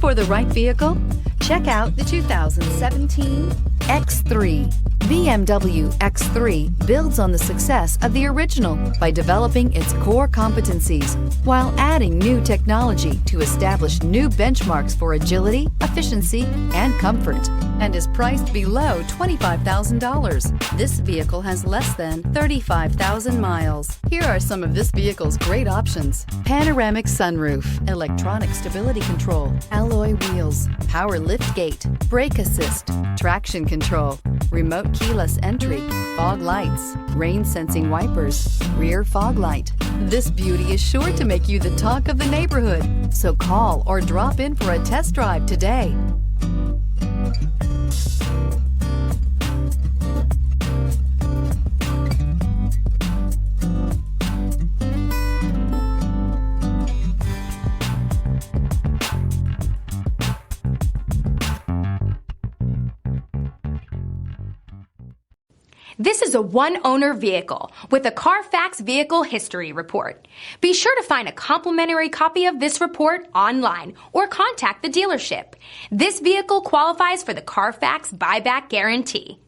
for the right vehicle? Check out the 2017 X3. BMW X3 builds on the success of the original by developing its core competencies while adding new technology to establish new benchmarks for agility, efficiency, and comfort, and is priced below $25,000. This vehicle has less than 35,000 miles. Here are some of this vehicle's great options: panoramic sunroof, electronic stability control, alloy wheels, power liftgate, brake assist, traction control, remote keyless entry, fog lights, rain sensing wipers, rear fog light. This beauty is sure to make you the talk of the neighborhood. So call or drop in for a test drive today. This is a one-owner vehicle with a CARFAX Vehicle History Report. Be sure to find a complimentary copy of this report online or contact the dealership. This vehicle qualifies for the CARFAX Buyback Guarantee.